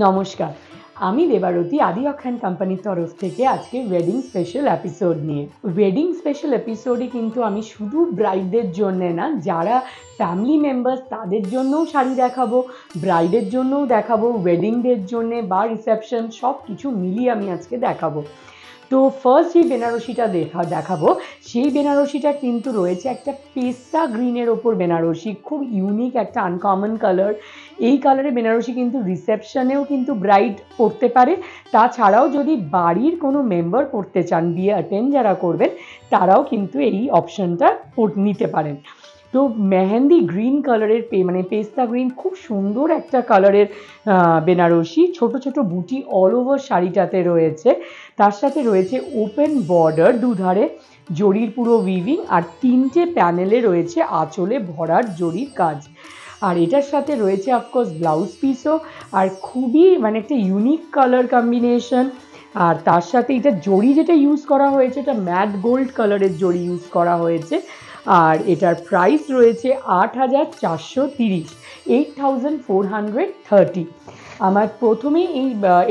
নমস্কার, আমি দেবারতী আদি অখ্যান কোম্পানির তরফ থেকে আজকে ওয়েডিং স্পেশাল এপিসোড নিয়ে। ওয়েডিং স্পেশাল এপিসোডে কিন্তু আমি শুধু ব্রাইডদের জন্যে না, যারা ফ্যামিলি মেম্বার্স তাদের জন্যও শাড়ি দেখাবো, ব্রাইডের জন্যও দেখাবো, ওয়েডিং ডের জন্যে বা রিসেপশন সব কিছু মিলিয়ে আমি আজকে দেখাবো। তো ফার্স্ট যে বেনারসিটা দেখাবো সেই বেনারসিটা কিন্তু রয়েছে একটা পেস্তা গ্রিনের ওপর বেনারসি, খুব ইউনিক একটা আনকমন কালার। এই কালারে বেনারসি কিন্তু রিসেপশনেও কিন্তু ব্রাইড পরতে পারে, তাছাড়াও যদি বাড়ির কোনো মেম্বার পরতে চান, বিয়ে অ্যাটেন্ড যারা করবেন তারাও কিন্তু এই অপশনটা নিতে পারেন। তো মেহেন্দি গ্রিন কালারের মানে পেস্তা গ্রিন, খুব সুন্দর একটা কালারের বেনারসি, ছোট ছোট বুটি অল ওভার শাড়িটাতে রয়েছে। তার সাথে রয়েছে ওপেন বর্ডার, দুধারে জরির পুরো উইভিং, আর 3টে প্যানেলে রয়েছে আঁচলে ভরার জরির কাজ। আর এটার সাথে রয়েছে অফকোর্স ব্লাউজ পিসও, আর খুবই মানে একটা ইউনিক কালার কম্বিনেশন। আর তার সাথে এটা জরি যেটা ইউজ করা হয়েছে, এটা ম্যাট গোল্ড কালারের জরি ইউজ করা হয়েছে। আর এটার প্রাইস রয়েছে 8,430, 8,430। আমার প্রথমেই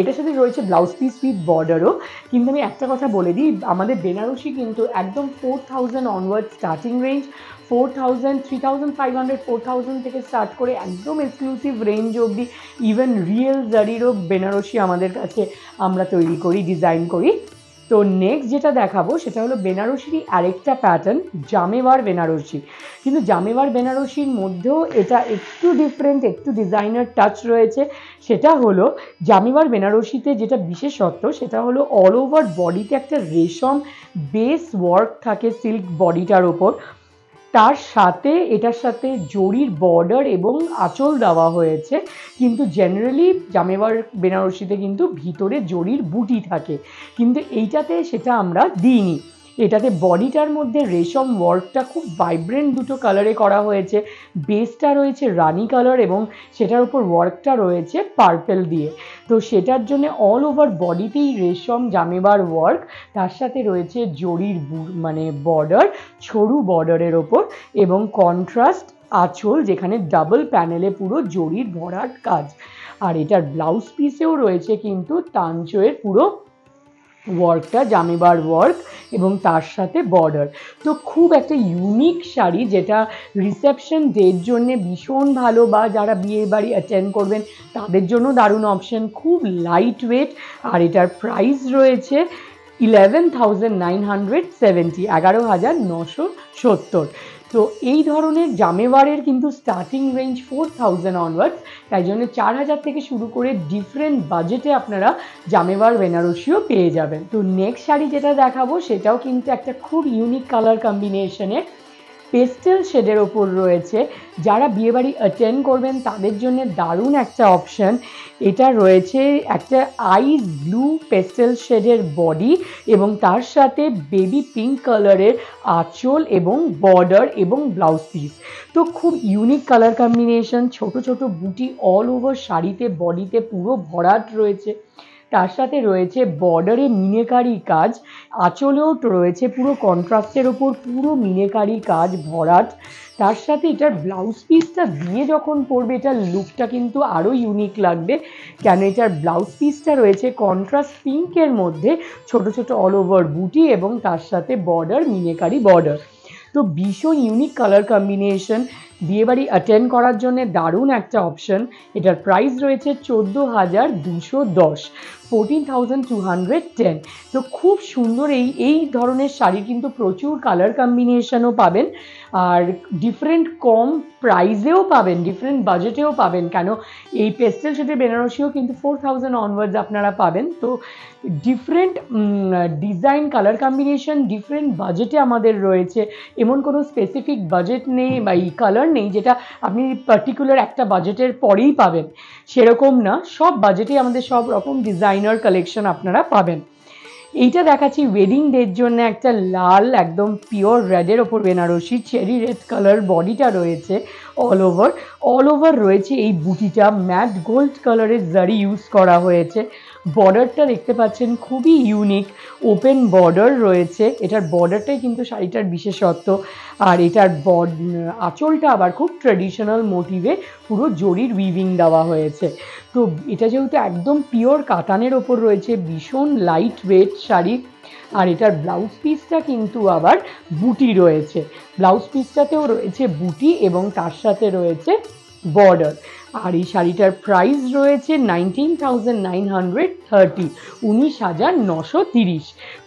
এটার সাথে রয়েছে ব্লাউজ পিস উইথ বর্ডারও। কিন্তু আমি একটা কথা বলে দিই, আমাদের বেনারসি কিন্তু একদম 4,000 অনওয়ার্ড স্টার্টিং রেঞ্জ, 4,000, 3,500, 4,000 থেকে স্টার্ট করে একদম এক্সক্লুসিভ রেঞ্জ অবধি, ইভেন রিয়েল জারিরও বেনারসি আমাদের কাছে আমরা তৈরি করি, ডিজাইন করি। তো নেক্সট যেটা দেখাবো সেটা হলো বেনারসিরই আরেকটা প্যাটার্ন, জামেওয়ার বেনারসি। কিন্তু জামেওয়ার বেনারসির মধ্যেও এটা একটু ডিফারেন্ট, একটু ডিজাইনার টাচ রয়েছে। সেটা হলো জামেওয়ার বেনারসিতে যেটা বিশেষত্ব, সেটা হলো অল ওভার বডিতে একটা রেশম বেস ওয়ার্ক থাকে সিল্ক বডিটার ওপর। তার সাথে এটার সাথে জরির বর্ডার এবং আঁচল দেওয়া হয়েছে। কিন্তু জেনারেলি জামেওয়ার বেনারসিতে কিন্তু ভিতরে জরির বুটি থাকে, কিন্তু এইটাতে সেটা আমরা দিইনি। এটাতে বডিটার মধ্যে রেশম ওয়ার্কটা খুব ভাইব্রেন্ট দুটো কালারে করা হয়েছে। বেসটা রয়েছে রানি কালার এবং সেটার উপর ওয়ার্কটা রয়েছে পার্পেল দিয়ে। তো সেটার জন্য অল ওভার বডিতেই রেশম জামেওয়ার ওয়ার্ক, তার সাথে রয়েছে জরির মানে বর্ডার, সরু বর্ডারের ওপর, এবং কন্ট্রাস্ট আঁচল যেখানে ডাবল প্যানেলে পুরো জরির ভরাট কাজ। আর এটার ব্লাউজ পিসেও রয়েছে কিন্তু তাঞ্চয়ের পুরো ওয়ার্কটা, জামেওয়ার ওয়ার্ক, এবং তার সাথে বর্ডার। তো খুব একটা ইউনিক শাড়ি, যেটা রিসেপশন ডের জন্য ভীষণ ভালো, বা যারা বিয়ে বাড়ি অ্যাটেন্ড করবেন তাদের জন্য দারুণ অপশন, খুব লাইট ওয়েট। আর এটার প্রাইস রয়েছে 11,970, 11,970। তো এই ধরনের জামেওয়ারের কিন্তু স্টার্টিং রেঞ্জ 4,000 অনওয়ার্ডস, তাই জন্য 4,000 থেকে শুরু করে ডিফারেন্ট বাজেটে আপনারা জামেওয়ার বেনারসিও পেয়ে যাবেন। তো নেক্সট শাড়ি যেটা দেখাবো সেটাও কিন্তু একটা খুব ইউনিক কালার কম্বিনেশনে পেস্টেল শেডের ওপর রয়েছে। যারা বিয়েবাড়ি অ্যাটেন্ড করবেন তাদের জন্য দারুণ একটা অপশান। এটা রয়েছে একটা আইস ব্লু পেস্টেল শেডের বডি, এবং তার সাথে বেবি পিঙ্ক কালারের আঁচল এবং বর্ডার এবং ব্লাউজ পিস। তো খুব ইউনিক কালার কম্বিনেশন, ছোট ছোট বুটি অল ওভার শাড়িতে, বডিতে পুরো ভরাট রয়েছে। তার সাথে রয়েছে বর্ডারে মিনেকারি কাজ, আঁচলেও রয়েছে পুরো কন্ট্রাস্টের ওপর পুরো মিনেকারি কাজ ভরাট। তার সাথে এটার ব্লাউজ পিসটা দিয়ে যখন পরবে, এটার লুকটা কিন্তু আরও ইউনিক লাগবে, কেন এটার ব্লাউজ পিসটা রয়েছে কন্ট্রাস্ট পিঙ্কের মধ্যে ছোট ছোট অল ওভার বুটি, এবং তার সাথে বর্ডার, মিনেকারি বর্ডার। তো ভীষণ ইউনিক কালার কম্বিনেশন, বিয়েবাড়ি অ্যাটেন্ড করার জন্য দারুণ একটা অপশন। এটার প্রাইস রয়েছে 14,210, 14,210। তো খুব সুন্দর এই ধরনের শাড়ি কিন্তু প্রচুর কালার কম্বিনেশনও পাবেন, আর ডিফারেন্ট কম প্রাইসেও পাবেন, ডিফারেন্ট বাজেটেও পাবেন। কেন এই পেস্টেল শেডের বেনারসিও কিন্তু 4,000 অনওয়ার্ডস আপনারা পাবেন। তো different design, colour combination different বাজেটে আমাদের রয়েছে। এমন কোনো স্পেসিফিক বাজেট নেই বা এই কালার নেই যেটা আপনি পার্টিকুলার একটা বাজেটের পরেই পাবেন, সেরকম না, সব বাজেটেই আমাদের সব রকম ডিজাইনার কালেকশন আপনারা পাবেন। এইটা দেখাচ্ছি ওয়েডিং ডের জন্য একটা লাল একদম পিওর রেডের ওপর বেনারসি, চেরি রেড কালার বডিটা রয়েছে, অল ওভার রয়েছে এই বুটিটা ম্যাট গোল্ড কালারের জারি ইউজ করা হয়েছে, বর্ডারটা দেখতে পাচ্ছেন খুবই ইউনিক, ওপেন বর্ডার রয়েছে, এটার বর্ডারটাই কিন্তু শাড়িটার বিশেষত্ব। আর এটার আঁচলটা আবার খুব ট্র্যাডিশনাল মোটিভে পুরো জরির উইভিং দেওয়া হয়েছে। তো এটা যেহেতু একদম পিওর কাতানের ওপর রয়েছে, ভীষণ লাইট ওয়েট শাড়ি। আর এটার ব্লাউজ পিসটা কিন্তু আবার বুটি রয়েছে, ব্লাউজ পিসটাতেও রয়েছে বুটি এবং তার সাথে রয়েছে বর্ডার। আর এই শাড়িটার প্রাইস রয়েছে 19,930, 19,930।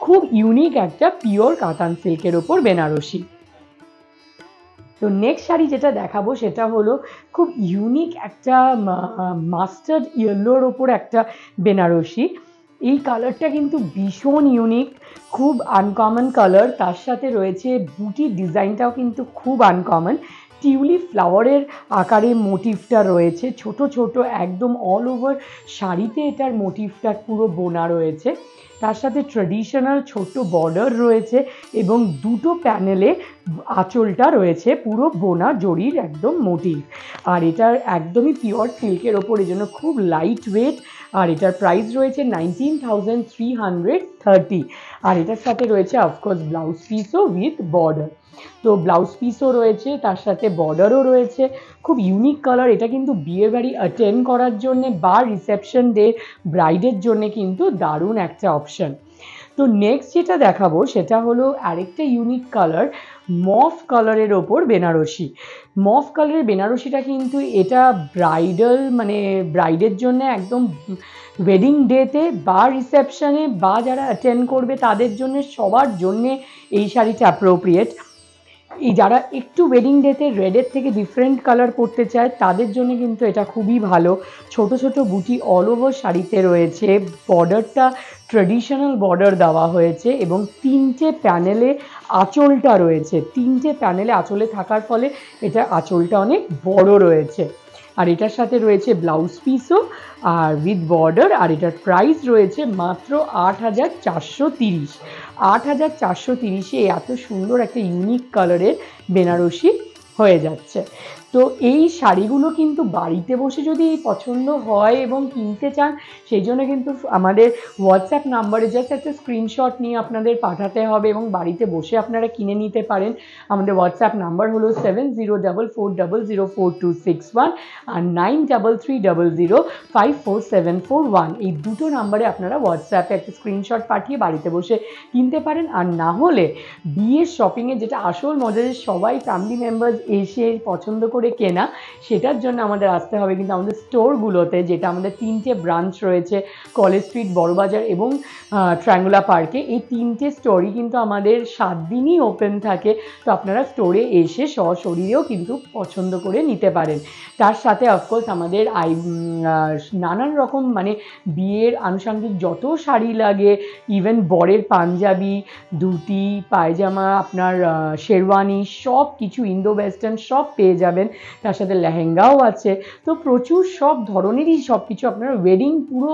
খুব ইউনিক একটা পিওর কাতান সিল্কের ওপর বেনারসি। তো নেক্সট শাড়ি যেটা দেখাবো সেটা হলো খুব ইউনিক একটা মাস্টার্ড ইয়েলোর ওপর একটা বেনারসি। এই কালারটা কিন্তু ভীষণ ইউনিক, খুব আনকমন কালার। তার সাথে রয়েছে বুটি ডিজাইনটাও কিন্তু খুব আনকমন, টিউলিপ ফ্লাওয়ারের আকারে মোটিভটা রয়েছে, ছোট ছোট একদম অল ওভার শাড়িতে এটার মোটিভটা পুরো বোনা রয়েছে। তার সাথে ট্র্যাডিশনাল ছোট্ট বর্ডার রয়েছে এবং দুটো প্যানেলে আঁচলটা রয়েছে পুরো বোনা জরির একদম মোটিভ। আর এটার একদমই পিওর সিল্কের ওপর, এই জন্য খুব লাইট ওয়েট। আর এটার প্রাইস রয়েছে 19,330। আর এটার সাথে রয়েছে অফকোর্স ব্লাউজ পিসও উইথ বর্ডার। তো ব্লাউজ পিসও রয়েছে, তার সাথে বর্ডারও রয়েছে। খুব ইউনিক কালার, এটা কিন্তু বিয়ে বাড়ি অ্যাটেন্ড করার জন্যে বা রিসেপশন ডে ব্রাইডের জন্যে কিন্তু দারুণ একটা অপশন। তো নেক্সট যেটা দেখাবো সেটা হলো আরেকটা ইউনিক কালার, মফ কালারের ওপর বেনারসি। মফ কালারের বেনারসিটা কিন্তু এটা ব্রাইডাল মানে ব্রাইডের জন্য একদম ওয়েডিং ডেতে বা রিসেপশনে বা যারা অ্যাটেন্ড করবে তাদের জন্য, সবার জন্যে এই শাড়িটা অ্যাপ্রোপ্রিয়েট। এই যারা একটু ওয়েডিং ডেতে রেডের থেকে ডিফারেন্ট কালার পরতে চায় তাদের জন্য কিন্তু এটা খুবই ভালো। ছোট ছোট বুটি অল ওভার শাড়িতে রয়েছে, বর্ডারটা ট্র্যাডিশনাল বর্ডার দেওয়া হয়েছে এবং তিনটে প্যানেলে আঁচলটা রয়েছে, তিনটে প্যানেলে আঁচলে থাকার ফলে এটা আঁচলটা অনেক বড় রয়েছে। আর এটার সাথে রয়েছে ব্লাউজ পিসও আর উইথ বর্ডার। আর এটার প্রাইস রয়েছে মাত্র 8,430। 8,430-এ এত সুন্দর একটা ইউনিক কালারের বেনারসি হয়ে যাচ্ছে। তো এই শাড়িগুলো কিন্তু বাড়িতে বসে যদি পছন্দ হয় এবং কিনতে চান, সেই জন্য কিন্তু আমাদের হোয়াটসঅ্যাপ নাম্বারে জাস্ট একটা স্ক্রিনশট নিয়ে আপনাদের পাঠাতে হবে এবং বাড়িতে বসে আপনারা কিনে নিতে পারেন। আমাদের হোয়াটসঅ্যাপ নাম্বার হলো 7044004261 আর 9330054741। এই দুটো নাম্বারে আপনারা হোয়াটসঅ্যাপে একটা স্ক্রিনশট পাঠিয়ে বাড়িতে বসে কিনতে পারেন। আর না হলে বিয়ের শপিংয়ে যেটা আসল মজা, যে সবাই ফ্যামিলি মেম্বার্স এসে পছন্দ করে কেনা, সেটার জন্য আমাদের আসতে হবে কিন্তু আমাদের স্টোরগুলোতে, যেটা আমাদের 3টে ব্রাঞ্চ রয়েছে, কলেজ স্ট্রিট, বড়বাজার এবং ট্রায়াঙ্গুলার পার্কে। এই 3টে স্টোরই কিন্তু আমাদের 7 দিনই ওপেন থাকে। তো আপনারা স্টোরে এসে সশরীরেও কিন্তু পছন্দ করে নিতে পারেন। তার সাথে অফকোর্স আমাদের নানান রকম মানে বিয়ের আনুষঙ্গিক যত শাড়ি লাগে, ইভেন বরের পাঞ্জাবি, ধুতি, পায়জামা, আপনার শেরওয়ানি, সব কিছু ইন্দো ওয়েস্টার্ন সব পেয়ে যাবেন। তার সাথে লেহেঙ্গাও আছে। তো প্রচুর সব ধরনেরই সব কিছু আপনার ওয়েডিং পুরো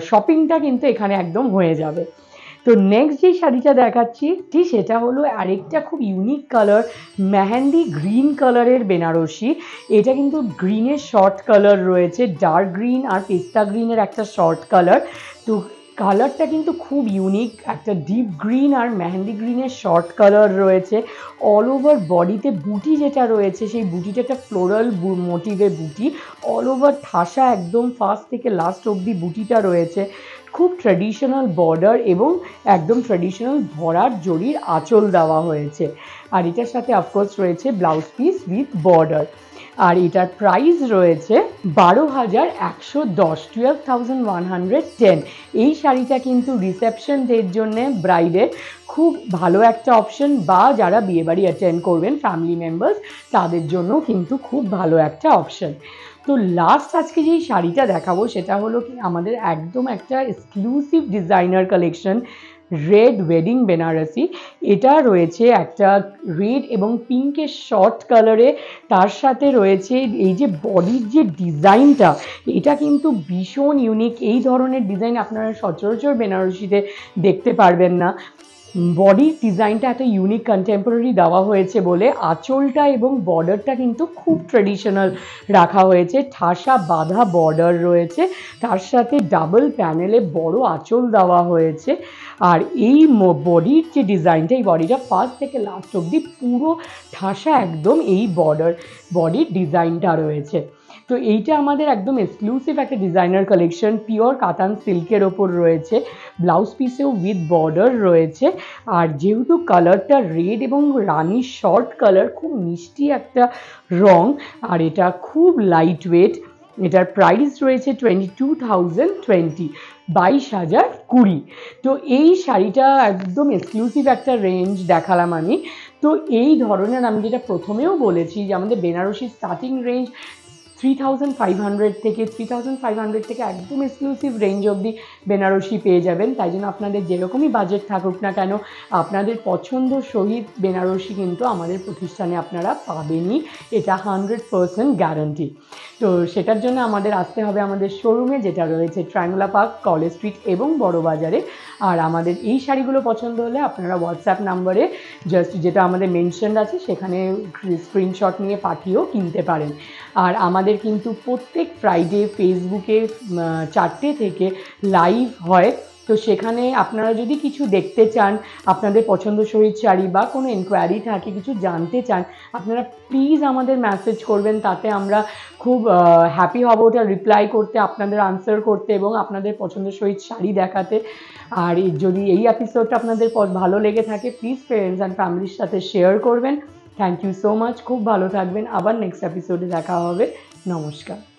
শপিংটা কিন্তু এখানে একদম হয়ে যাবে। তো নেক্সট যে শাড়িটা দেখাচ্ছি সেটা হলো আরেকটা খুব ইউনিক কালার, মেহেন্দি গ্রিন কালারের বেনারসি। এটা কিন্তু গ্রিনের শর্ট কালার রয়েছে, ডার্ক গ্রিন আর পেস্তা গ্রিনের একটা শর্ট কালার। তো কালারটা কিন্তু খুব ইউনিক, একটা ডিপ গ্রিন আর মেহেন্দি গ্রিনের শর্ট কালার রয়েছে। অল ওভার বডিতে বুটি যেটা রয়েছে, সেই বুটিটা একটা ফ্লোরাল মোটিভের বুটি, অল ওভার ঠাসা একদম ফার্স্ট থেকে লাস্ট অবধি বুটিটা রয়েছে। খুব ট্র্যাডিশনাল বর্ডার এবং একদম ট্র্যাডিশনাল ভরাট জরির আঁচল দেওয়া হয়েছে। আর এটার সাথে অফকোর্স রয়েছে ব্লাউজ পিস উইথ বর্ডার। আর এটার প্রাইস রয়েছে 12,110, 12,110। এই শাড়িটা কিন্তু রিসেপশন ডের জন্যে ব্রাইডের খুব ভালো একটা অপশন, বা যারা বিয়েবাড়ি অ্যাটেন্ড করবেন ফ্যামিলি মেম্বার্স তাদের জন্য কিন্তু খুব ভালো একটা অপশন। তো লাস্ট আজকে যেই শাড়িটা দেখাবো সেটা হলো কি আমাদের একদম একটা exclusive designer collection, red wedding Banarasi. এটা রয়েছে একটা রেড এবং পিঙ্কের শর্ট কালারে। তার সাথে রয়েছে এই যে বডির যে ডিজাইনটা, এটা কিন্তু ভীষণ ইউনিক। এই ধরনের ডিজাইন আপনারা সচরাচর বেনারসিতে দেখতে পারবেন না। বডির ডিজাইনটা এত ইউনিক কন্টেম্পোরারি দেওয়া হয়েছে বলে আঁচলটা এবং বর্ডারটা কিন্তু খুব ট্রেডিশনাল রাখা হয়েছে, ঠাসা বাঁধা বর্ডার রয়েছে, তার সাথে ডাবল প্যানেলে বড় আঁচল দেওয়া হয়েছে। আর এই বডির যে ডিজাইনটা, এই বডিটা ফার্স্ট থেকে লাস্ট অবধি পুরো ঠাসা একদম এই বডির ডিজাইনটা রয়েছে। তো এইটা আমাদের একদম এক্সক্লুসিভ একটা ডিজাইনার কালেকশন, পিওর কাতান সিল্কের ওপর রয়েছে, ব্লাউজ পিসেও উইথ বর্ডার রয়েছে। আর যেহেতু কালারটা রেড এবং রানি শর্ট কালার, খুব মিষ্টি একটা রং, আর এটা খুব লাইট ওয়েট। এটার প্রাইস রয়েছে 22,020, 22,020। তো এই শাড়িটা একদম এক্সক্লুসিভ একটা রেঞ্জ দেখালাম আমি। তো এই ধরনের আমি যেটা প্রথমেও বলেছি যে আমাদের বেনারসি স্টার্টিং রেঞ্জ 3,500 থেকে 3,500 থেকে একদম এক্সক্লুসিভ রেঞ্জ অবধি বেনারসি পেয়ে যাবেন। তাই জন্য আপনাদের যেরকমই বাজেট থাকুক না কেন, আপনাদের পছন্দ সহিত বেনারসি কিন্তু আমাদের প্রতিষ্ঠানে আপনারা পাবেনই, এটা 100% গ্যারান্টি। তো সেটার জন্য আমাদের আসতে হবে আমাদের শোরুমে, যেটা রয়েছে ট্রায়াঙ্গুলার পার্ক, কলেজ স্ট্রিট এবং বড়বাজারে। আর আমাদের এই শাড়িগুলো পছন্দ হলে আপনারা হোয়াটসঅ্যাপ নাম্বারে জাস্ট যেটা আমাদের মেনশন আছে সেখানে স্ক্রিনশট নিয়ে পাঠিয়েও কিনতে পারেন। আর আমাদের কিন্তু প্রত্যেক ফ্রাইডে ফেসবুকে 4টে থেকে লাইভ হয়। তো সেখানে আপনারা যদি কিছু দেখতে চান, আপনাদের পছন্দসই শাড়ি বা কোনো এনকোয়ারি থাকে, কিছু জানতে চান, আপনারা প্লিজ আমাদের মেসেজ করবেন, তাতে আমরা খুব হ্যাপি হব ওটা রিপ্লাই করতে, আপনাদের আনসার করতে এবং আপনাদের পছন্দসই শাড়ি দেখাতে। আর যদি এই এপিসোডটা আপনাদের ভালো লেগে থাকে, প্লিজ ফ্রেন্ডস অ্যান্ড ফ্যামিলির সাথে শেয়ার করবেন। থ্যাংক ইউ সো মাচ, খুব ভালো থাকবেন, আবার নেক্সট এপিসোডে দেখা হবে। নমস্কার।